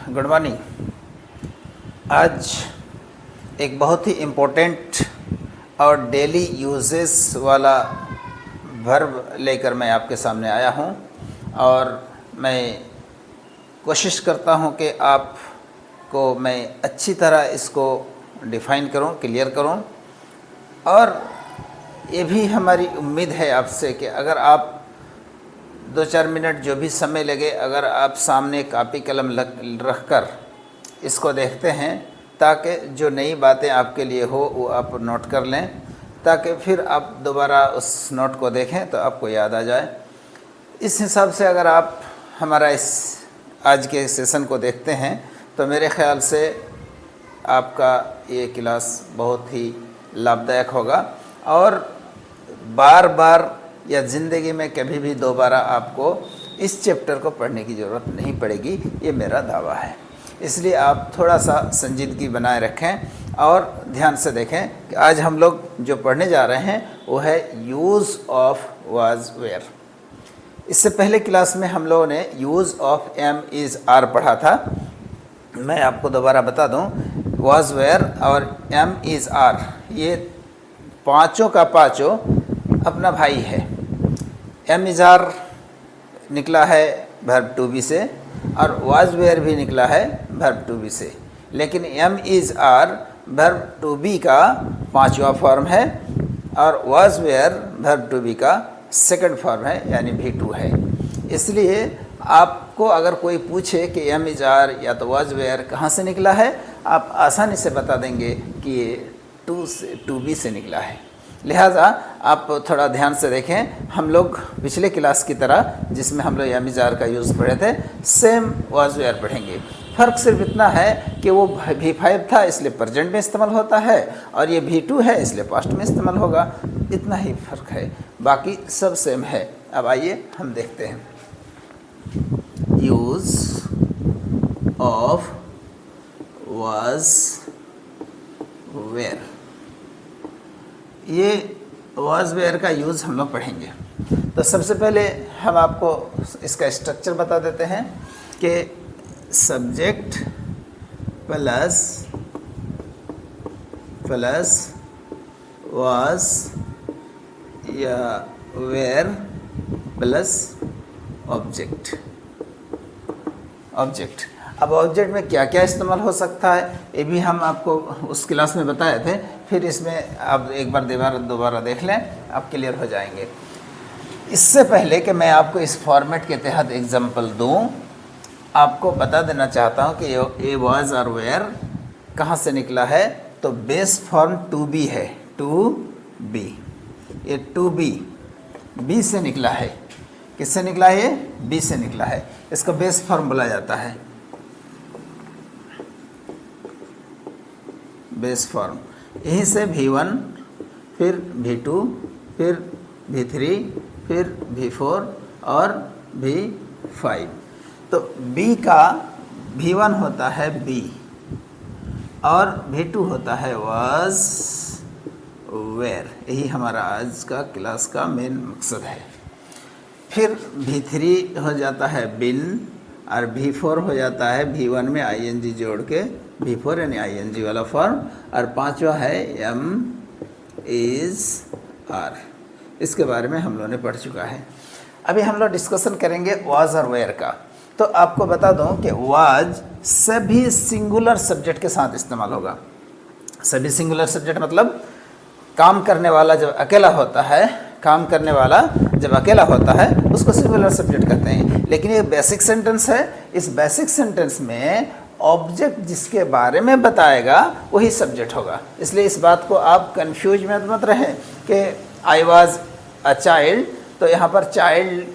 Good morning. आज एक बहुत ही इम्पोर्टेंट और डेली यूजेस वाला वर्ब लेकर मैं आपके सामने आया हूं और मैं कोशिश करता हूं कि आपको मैं अच्छी तरह इसको डिफ़ाइन करूं, क्लियर करूं। और ये भी हमारी उम्मीद है आपसे कि अगर आप 2-4 मिनट जो भी समय लगे, अगर आप सामने कापी कलम रख कर इसको देखते हैं ताकि जो नई बातें आपके लिए हो वो आप नोट कर लें, ताकि फिर आप दोबारा उस नोट को देखें तो आपको याद आ जाए। इस हिसाब से अगर आप हमारा इस आज के सेशन को देखते हैं तो मेरे ख़्याल से आपका ये क्लास बहुत ही लाभदायक होगा और बार बार या ज़िंदगी में कभी भी दोबारा आपको इस चैप्टर को पढ़ने की ज़रूरत नहीं पड़ेगी, ये मेरा दावा है। इसलिए आप थोड़ा सा संजीदगी बनाए रखें और ध्यान से देखें कि आज हम लोग जो पढ़ने जा रहे हैं वो है यूज़ ऑफ वाज वेयर। इससे पहले क्लास में हम लोगों ने use of am is are पढ़ा था। मैं आपको दोबारा बता दूं, वाज वेयर और एम इज़ आर ये पाँचों का पाँचों अपना भाई है। एम इज़ आर निकला है वर्ब टू बी से और वाज वेयर भी निकला है वर्ब टू बी से, लेकिन am is are verb to be का पांचवा फॉर्म है और was were verb to be का सेकंड फॉर्म है, यानी भी टू है। इसलिए आपको अगर कोई पूछे कि एम इज़ आर या तो वाज वेयर कहाँ से निकला है, आप आसानी से बता देंगे कि ये टू बी से निकला है। लिहाजा आप थोड़ा ध्यान से देखें। हम लोग पिछले क्लास की तरह जिसमें हम लोग एम इज़ आर का यूज़ पढ़े थे, सेम वाज वेयर पढ़ेंगे। फ़र्क सिर्फ इतना है कि वो V5 था इसलिए प्रेजेंट में इस्तेमाल होता है और ये V2 है इसलिए पास्ट में इस्तेमाल होगा। इतना ही फ़र्क है, बाकी सब सेम है। अब आइए हम देखते हैं यूज़ ऑफ वाज वेयर। ये वाज वेयर का यूज़ हम लोग पढ़ेंगे। तो सबसे पहले हम आपको इसका स्ट्रक्चर बता देते हैं कि सब्जेक्ट प्लस वाज या वेयर प्लस ऑब्जेक्ट। अब ऑब्जेक्ट में क्या क्या इस्तेमाल हो सकता है ये भी हम आपको उस क्लास में बताए थे, फिर इसमें आप एक बार दोबारा देख लें, आप क्लियर हो जाएंगे। इससे पहले कि मैं आपको इस फॉर्मेट के तहत एग्जांपल दूं, आपको बता देना चाहता हूं कि ये वाज और वेयर कहां से निकला है। तो बेस फॉर्म टू बी है, टू बी। ये टू बी से निकला है। किससे निकला है? ये बी से निकला है। इसको बेस फॉर्म बोला जाता है, बेस फॉर्म। यहीं से V1 फिर V2 फिर V3 फिर V4 और V5। तो B का V1 होता है B और V2 होता है वाज वेयर। यही हमारा आज का क्लास का मेन मकसद है। फिर V3 हो जाता है बिन और V4 हो जाता है V1 में ING जोड़ के V4 यानी ING वाला फॉर्म, और पांचवा है M इज़ आर। इसके बारे में हम लोगों ने पढ़ चुका है। अभी हम लोग डिस्कशन करेंगे वाज और वेयर का। तो आपको बता दूं कि वाज सभी सिंगुलर सब्जेक्ट के साथ इस्तेमाल होगा। सभी सिंगुलर सब्जेक्ट मतलब काम करने वाला जब अकेला होता है, उसको सिंगुलर सब्जेक्ट कहते हैं। लेकिन ये बेसिक सेंटेंस है। इस बेसिक सेंटेंस में ऑब्जेक्ट जिसके बारे में बताएगा वही सब्जेक्ट होगा। इसलिए इस बात को आप कंफ्यूज मत रहें कि आई वाज अ चाइल्ड, तो यहाँ पर चाइल्ड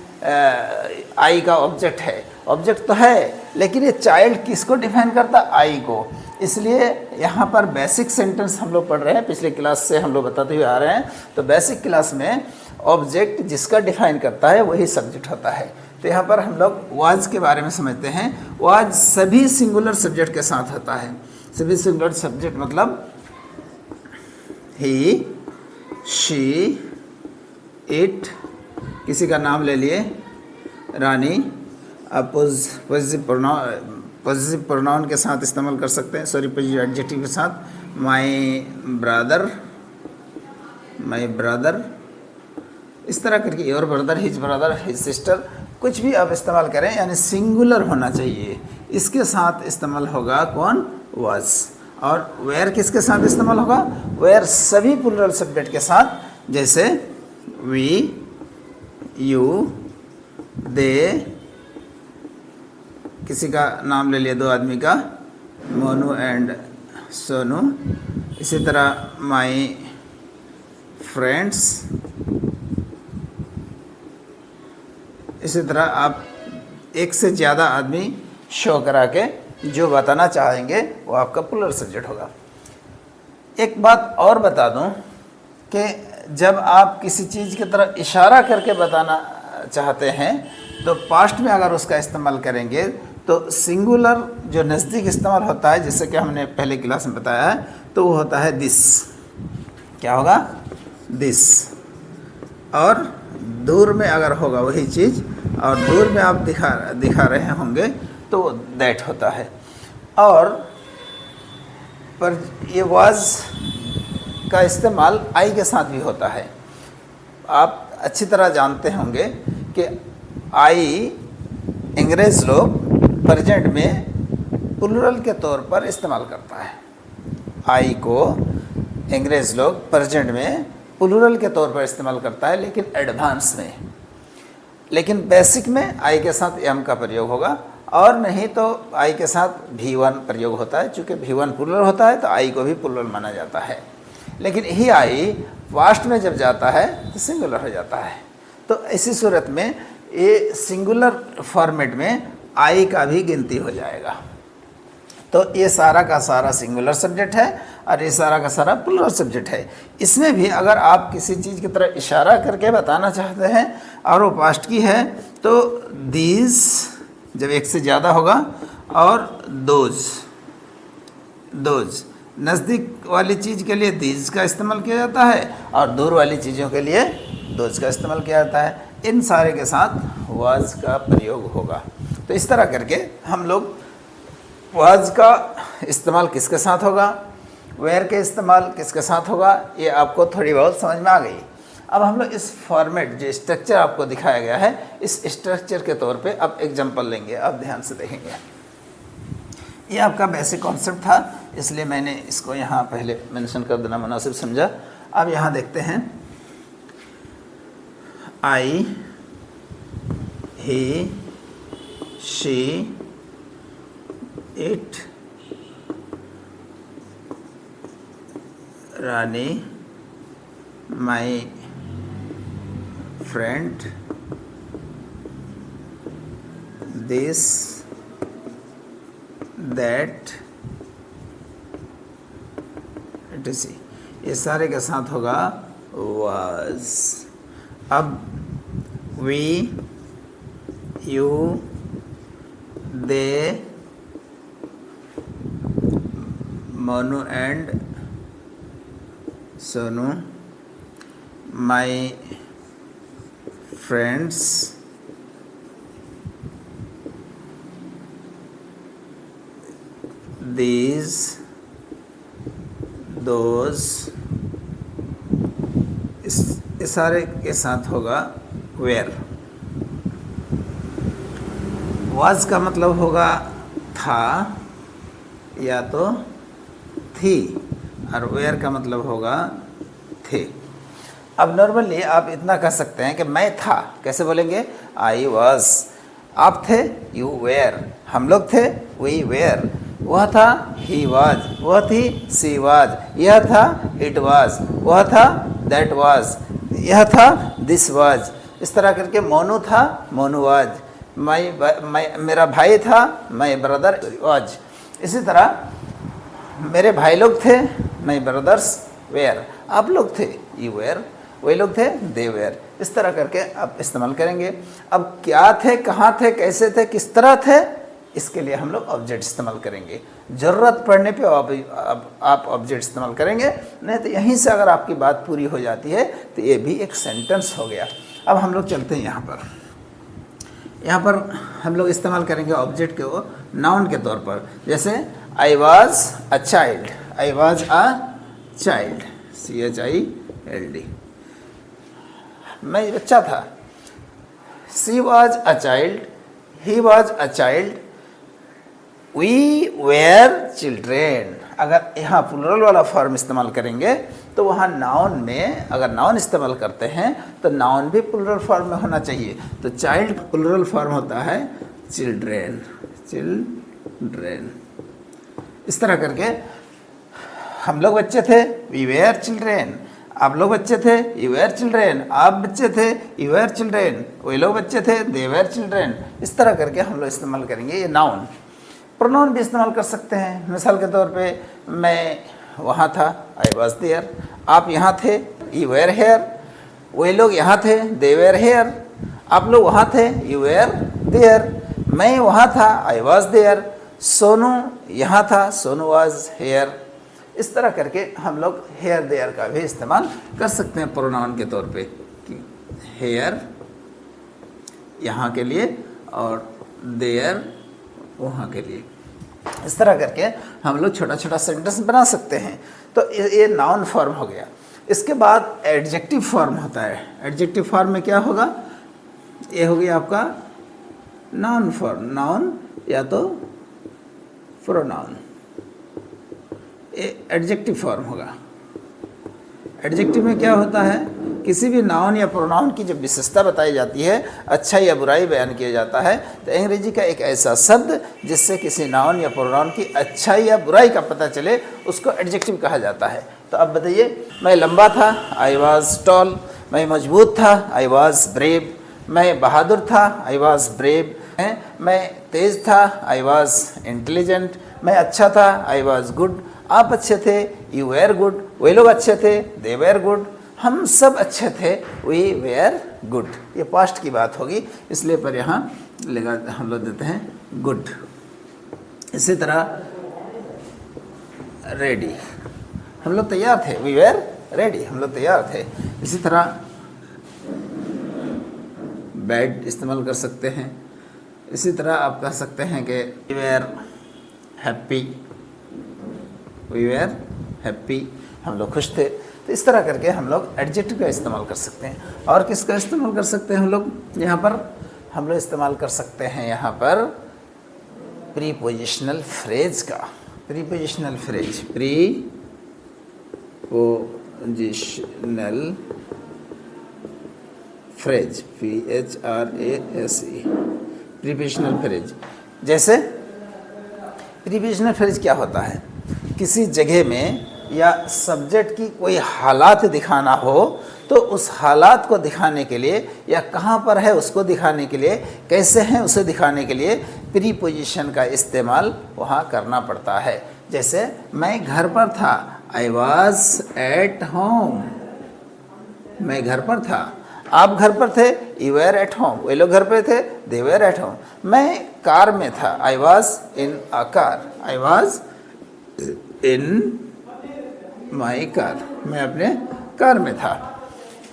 आई का ऑब्जेक्ट है। ऑब्जेक्ट तो है, लेकिन ये चाइल्ड किसको डिफाइन करता? आई को। इसलिए यहाँ पर बेसिक सेंटेंस हम लोग पढ़ रहे हैं, पिछले क्लास से हम लोग बताते हुए आ रहे हैं। तो बेसिक क्लास में ऑब्जेक्ट जिसका डिफाइन करता है वही सब्जेक्ट होता है। तो यहाँ पर हम लोग वाज के बारे में समझते हैं। वाज सभी सिंगुलर सब्जेक्ट के साथ होता है। सभी सिंगुलर सब्जेक्ट मतलब ही, शी, इट, किसी का नाम ले लिए, रानी, पॉजिटिव प्रोनाउन के साथ इस्तेमाल कर सकते हैं, सॉरी पॉजिटिव एडजेक्टिव के साथ। माई ब्रदर, इस तरह करके योर ब्रदर, हिज सिस्टर, कुछ भी आप इस्तेमाल करें, यानी सिंगुलर होना चाहिए। इसके साथ इस्तेमाल होगा कौन? वाज। और वेयर किसके साथ इस्तेमाल होगा? वेयर सभी प्लूरल सब्जेक्ट के साथ, जैसे वी, यू, दे, किसी का नाम ले लिया, दो आदमी का, मोनू एंड सोनू। इसी तरह माई फ्रेंड्स। इसी तरह आप एक से ज़्यादा आदमी शो करा के जो बताना चाहेंगे वो आपका प्लूरल सब्जेक्ट होगा। एक बात और बता दूं कि जब आप किसी चीज़ की तरफ इशारा करके बताना चाहते हैं तो पास्ट में अगर उसका इस्तेमाल करेंगे तो सिंगुलर जो नज़दीक इस्तेमाल होता है, जैसे कि हमने पहले क्लास में बताया है, तो वो होता है दिस। क्या होगा? दिस। और दूर में अगर होगा वही चीज़ और दूर में आप दिखा रहे होंगे तो दैट होता है। और पर ये वाज का इस्तेमाल आई के साथ भी होता है। आप अच्छी तरह जानते होंगे कि आई अंग्रेज़ लोग प्रेजेंट में प्लूरल के तौर पर इस्तेमाल करता है। आई को अंग्रेज़ लोग प्रेजेंट में प्लूरल के तौर पर इस्तेमाल करता है, लेकिन एडवांस में। लेकिन बेसिक में आई के साथ एम का प्रयोग होगा, और नहीं तो आई के साथ V1 प्रयोग होता है। चूँकि V1 प्लूरल होता है तो आई को भी प्लूरल माना जाता है। लेकिन ही आई पास्ट में जब जाता है तो सिंगुलर हो जाता है। तो ऐसी सूरत में ये सिंगुलर फॉर्मेट में आई का भी गिनती हो जाएगा। तो ये सारा का सारा सिंगुलर सब्जेक्ट है और ये सारा का सारा प्लूरल सब्जेक्ट है। इसमें भी अगर आप किसी चीज़ की तरफ इशारा करके बताना चाहते हैं और वो पास्ट की है तो दीज जब एक से ज़्यादा होगा, और दोज नज़दीक वाली चीज़ के लिए दीज का इस्तेमाल किया जाता है और दूर वाली चीज़ों के लिए दोज का इस्तेमाल किया जाता है। इन सारे के साथ वाज का प्रयोग होगा। तो इस तरह करके हम लोग वाज का इस्तेमाल किसके साथ होगा, वेयर के इस्तेमाल किसके साथ होगा, ये आपको थोड़ी बहुत समझ में आ गई। अब हम लोग इस फॉर्मेट जो स्ट्रक्चर आपको दिखाया गया है, इस स्ट्रक्चर के तौर पे अब एग्जांपल लेंगे। आप ध्यान से देखेंगे, ये आपका बेसिक कॉन्सेप्ट था, इसलिए मैंने इसको यहाँ पहले मेंशन कर देना मुनासिब समझा। अब यहाँ देखते हैं, I, he, she, it, Rani, my friend, this, that, etc. ये सारे के साथ होगा was। अब we, you, they, Monu and Sonu, my friends, these, those, इस सारे के साथ होगा वेयर। वाज का मतलब होगा था या तो थी, और वेयर का मतलब होगा थे। अब नॉर्मली आप इतना कह सकते हैं कि मैं था, कैसे बोलेंगे? I was. आप थे, यू वेयर। हम लोग थे, वी वेयर। वह था, ही वाज। वह थी, सी वाज। यह था, इट वाज। वह था, दैट वाज। यह था, दिस वाज। इस तरह करके मोनू था, मोनू वाज। मेरा भाई था, माई ब्रदर वाज। इसी तरह मेरे भाई लोग थे, माई ब्रदर्स वेयर। आप लोग थे, यू वेयर। वही लोग थे, दे वेयर। इस तरह करके आप इस्तेमाल करेंगे। अब क्या थे, कहाँ थे, कैसे थे, किस तरह थे, इसके लिए हम लोग ऑब्जेक्ट इस्तेमाल करेंगे। ज़रूरत पड़ने पे आप ऑब्जेक्ट इस्तेमाल करेंगे, नहीं तो यहीं से अगर आपकी बात पूरी हो जाती है तो ये भी एक सेंटेंस हो गया। अब हम लोग चलते हैं यहाँ पर। यहाँ पर हम लोग इस्तेमाल करेंगे ऑब्जेक्ट को नाउन के तौर पर। जैसे I was a child, I was a child, CHILD, मैं बच्चा था। She was a child, he was a child, we were children. अगर यहाँ प्लूरल वाला फॉर्म इस्तेमाल करेंगे तो वहाँ नाउन में, अगर नाउन इस्तेमाल करते हैं तो नाउन भी प्लूरल फॉर्म में होना चाहिए। तो चाइल्ड प्लूरल फॉर्म होता है चिल्ड्रेन, चिल्ड्रेन। इस तरह करके हम लोग बच्चे थे, वी वेयर चिल्ड्रेन। आप लोग बच्चे थे, यू वेयर चिल्ड्रेन। आप बच्चे थे, यू वेयर चिल्ड्रेन। वे लोग बच्चे थे, दे वेयर चिल्ड्रेन। इस तरह करके हम लोग इस्तेमाल करेंगे ये नाउन। प्रोनाउन भी इस्तेमाल कर सकते हैं। मिसाल के तौर पे मैं वहाँ था, आई वॉज देयर। आप यहाँ थे, यू वेयर हेयर। वे लोग यहाँ थे, दे वेयर हेयर। आप लोग वहाँ थे, यू वेयर देयर। मैं वहाँ था, आई वॉज देयर। सोनू यहाँ था, सोनू वॉज हेयर। इस तरह करके हम लोग हेयर देयर का भी इस्तेमाल कर सकते हैं प्रोनाउन के तौर पे, कि हेयर यहाँ के लिए और देयर वहाँ के लिए। इस तरह करके हम लोग छोटा छोटा सेंटेंस बना सकते हैं। तो ये नाउन फॉर्म हो गया। इसके बाद एडजेक्टिव फॉर्म होता है। एडजेक्टिव फॉर्म में क्या होगा, ये हो गया आपका नाउन फॉर्म, नाउन या तो प्रोनाउन, ये एडजेक्टिव फॉर्म होगा। एडजेक्टिव में क्या होता है, किसी भी नाउन या प्रोनाउन की जब विशेषता बताई जाती है, अच्छाई या बुराई बयान किया जाता है, तो अंग्रेजी का एक ऐसा शब्द जिससे किसी नाउन या प्रोनाउन की अच्छाई या बुराई का पता चले, उसको एडजेक्टिव कहा जाता है। तो अब बताइए, मैं लंबा था, आई वॉज टॉल। मैं मजबूत था, आई वॉज ब्रेव। मैं बहादुर था, आई वॉज ब्रेव। मैं तेज़ था, आई वॉज इंटेलिजेंट। मैं अच्छा था, आई वॉज गुड। आप अच्छे थे, यू वेयर गुड। वे लोग अच्छे थे, दे वेयर गुड। हम सब अच्छे थे, वी वेयर गुड। ये पास्ट की बात होगी, इसलिए पर यहाँ लगा हम लोग देते हैं गुड। इसी तरह रेडी, हम लोग तैयार थे, वी वेयर रेडी, हम लोग तैयार थे। इसी तरह बैड इस्तेमाल कर सकते हैं। इसी तरह आप कह सकते हैं कि we were happy, we were happy, हम लोग खुश थे। तो इस तरह करके हम लोग एडजेक्टिव का इस्तेमाल कर सकते हैं। और किसका इस्तेमाल कर सकते हैं हम लोग यहाँ पर, हम लोग इस्तेमाल कर सकते हैं यहाँ पर प्रीपोजिशनल फ्रेज का। Prepositional phrase, prepositional phrase, PHRASE, prepositional phrase. जैसे प्रीपोजिशनल फ्रेज क्या होता है, किसी जगह में या सब्जेक्ट की कोई हालात दिखाना हो तो उस हालात को दिखाने के लिए या कहाँ पर है उसको दिखाने के लिए, कैसे हैं उसे दिखाने के लिए प्रीपोजिशन का इस्तेमाल वहाँ करना पड़ता है। जैसे मैं घर पर था, आई वॉज एट होम। मैं घर पर था। आप घर पर थे, यू वेयर एट होम। वे लोग घर पर थे, दे वेयर एट होम। मैं कार में था, आई was in a car. I was in my car, मैं अपने कार में था।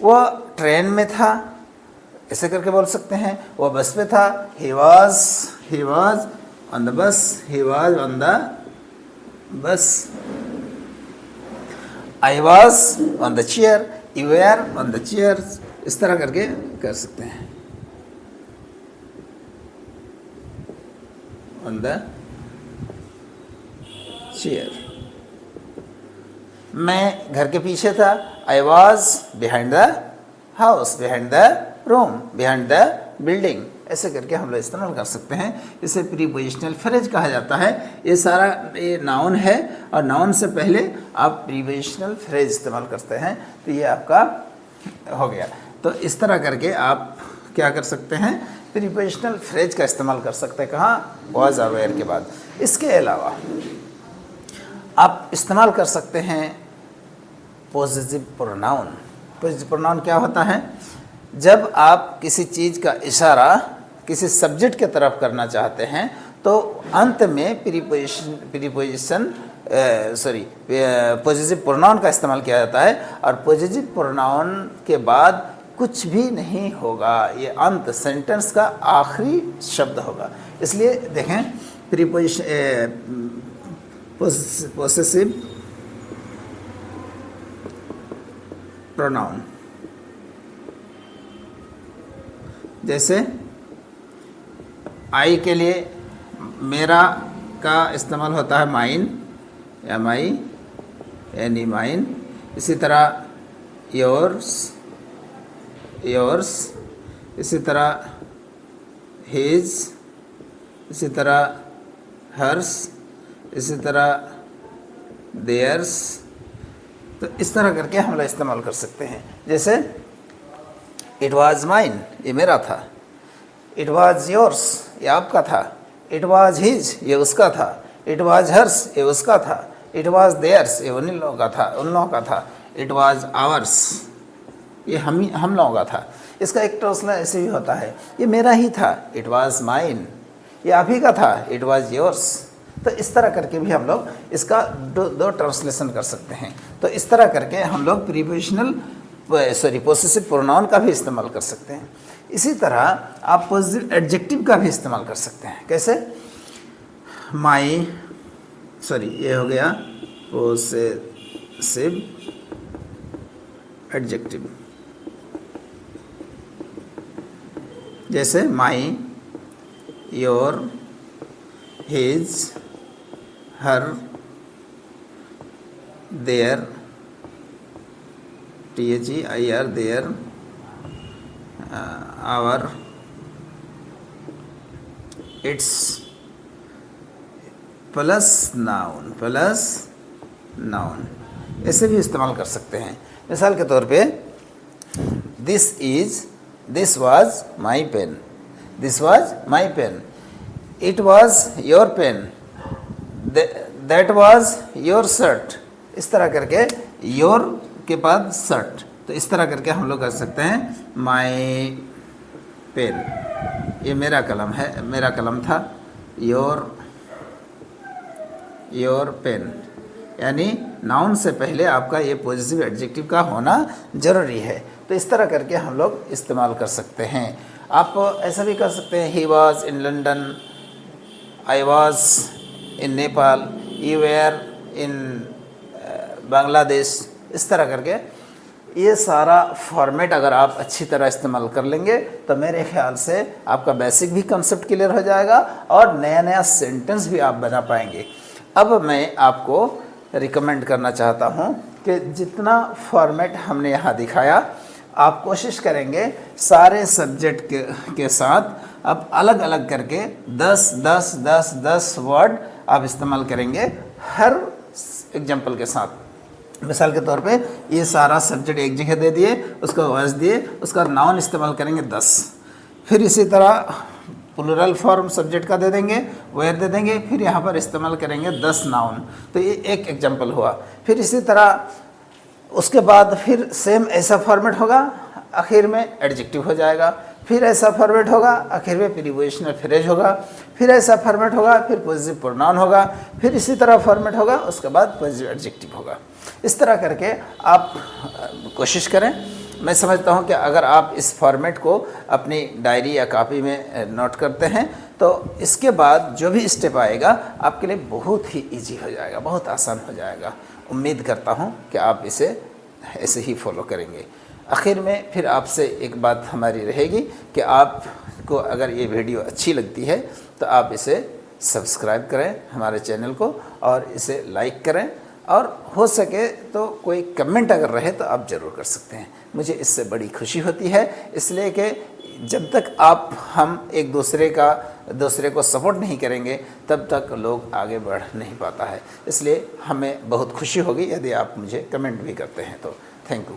वह ट्रेन में था, ऐसे करके बोल सकते हैं। वह बस में था, ही वॉज ऑन द बस, he was on the bus. I was on the chair, you were on the chair. इस तरह करके कर सकते हैं, ऑन द चेयर। मैं घर के पीछे था, I was behind the house, behind the room, behind the building. ऐसे करके हम लोग इस्तेमाल कर सकते हैं। इसे प्रीपोजिशनल फ्रेज कहा जाता है। ये सारा ये नाउन है और नाउन से पहले आप प्रीपोजिशनल फ्रेज इस्तेमाल करते हैं, तो ये आपका हो गया। तो इस तरह करके आप क्या कर सकते हैं, प्रीपोजिशनल फ्रेज का इस्तेमाल कर सकते हैं। कहाँ, वॉज और वेयर के बाद। इसके अलावा आप इस्तेमाल कर सकते हैं पॉजिटिव प्रोनाउन। पॉजिटिव प्रोनाउन क्या होता है, जब आप किसी चीज़ का इशारा किसी सब्जेक्ट के तरफ करना चाहते हैं तो अंत में पॉजिटिव प्रोनाउन का इस्तेमाल किया जाता है। और पॉजिटिव प्रोनाउन के बाद कुछ भी नहीं होगा, ये अंत सेंटेंस का आखिरी शब्द होगा। इसलिए देखें प्रीपोजिशन पोसेसिव प्रोनाउन, जैसे आई के लिए मेरा का इस्तेमाल होता है माइन, MI यानी माइन। इसी तरह योर्स, इसी तरह हिज, इसी तरह हर्स, इसी तरह देयर्स। तो इस तरह करके हम लोग इस्तेमाल कर सकते हैं। जैसे इट वाज माइन, ये मेरा था। इट वाज योर्स, ये आपका था। इट वाज हिज, ये उसका था। इट वाज हर्स, ये उसका था। इट वाज देयर्स, ये उन लोगों का था। इट वाज आवर्स, ये हम लोगों का था। इसका एक ट्रांसलेशन ऐसे भी होता है, ये मेरा ही था, इट वाज माइन। ये आप ही का था, इट वाज योर्स। तो इस तरह करके भी हम लोग इसका दो ट्रांसलेशन कर सकते हैं। तो इस तरह करके हम लोग पोसेसिव प्रोनाउन का भी इस्तेमाल कर सकते हैं। इसी तरह आप पॉजिटिव एडजेक्टिव का भी इस्तेमाल कर सकते हैं। कैसे? ये हो गया पोसेसिव एडजेक्टिव। जैसे my, your, his, her, their, THEIR, their, our, its, plus noun, ऐसे भी इस्तेमाल कर सकते हैं। मिसाल के तौर पे this was my pen, it was your pen, that was your shirt. इस तरह करके योर के बाद शर्ट, तो इस तरह करके हम लोग कर सकते हैं माई पेन, ये मेरा कलम है, मेरा कलम था। योर पेन, यानी नाउन से पहले आपका ये पॉजिटिव एडजेक्टिव का होना ज़रूरी है। तो इस तरह करके हम लोग इस्तेमाल कर सकते हैं। आप ऐसा भी कर सकते हैं, he was in London, I was in Nepal, you were in Bangladesh. इस तरह करके ये सारा फॉर्मेट अगर आप अच्छी तरह इस्तेमाल कर लेंगे तो मेरे ख्याल से आपका बेसिक भी कंसेप्ट क्लियर हो जाएगा और नया सेंटेंस भी आप बना पाएंगे। अब मैं आपको रिकमेंड करना चाहता हूँ कि जितना फॉर्मेट हमने यहाँ दिखाया, आप कोशिश करेंगे सारे सब्जेक्ट के साथ आप अलग अलग करके 10 वर्ड आप इस्तेमाल करेंगे हर एग्जाम्पल के साथ। मिसाल के तौर पे ये सारा सब्जेक्ट एक जगह दे दिए, उसका वर्स दिए, उसका नाउन इस्तेमाल करेंगे 10। फिर इसी तरह प्लूरल फॉर्म सब्जेक्ट का दे देंगे, वेयर दे देंगे, फिर यहाँ पर इस्तेमाल करेंगे 10 नाउन। तो ये एक एग्जाम्पल हुआ। फिर इसी तरह उसके बाद फिर सेम ऐसा फॉर्मेट होगा, आखिर में एडजेक्टिव हो जाएगा। फिर ऐसा फॉर्मेट होगा, आखिर में प्रीपोजिशनल फ्रेज होगा। फिर ऐसा फॉर्मेट होगा, फिर पॉजिटिव प्रोनाउन होगा। फिर इसी तरह फॉर्मेट होगा, उसके बाद पॉजिटिव एडजेक्टिव होगा। इस तरह करके आप कोशिश करें। मैं समझता हूं कि अगर आप इस फॉर्मेट को अपनी डायरी या कॉपी में नोट करते हैं तो इसके बाद जो भी स्टेप आएगा आपके लिए बहुत ही इजी हो जाएगा, बहुत आसान हो जाएगा। उम्मीद करता हूं कि आप इसे ऐसे ही फॉलो करेंगे। आखिर में फिर आपसे एक बात हमारी रहेगी कि आपको अगर ये वीडियो अच्छी लगती है तो आप इसे सब्सक्राइब करें हमारे चैनल को, और इसे लाइक करें, और हो सके तो कोई कमेंट अगर रहे तो आप ज़रूर कर सकते हैं। मुझे इससे बड़ी खुशी होती है, इसलिए कि जब तक हम एक दूसरे को सपोर्ट नहीं करेंगे तब तक लोग आगे बढ़ नहीं पाता है। इसलिए हमें बहुत खुशी होगी यदि आप मुझे कमेंट भी करते हैं। तो थैंक यू।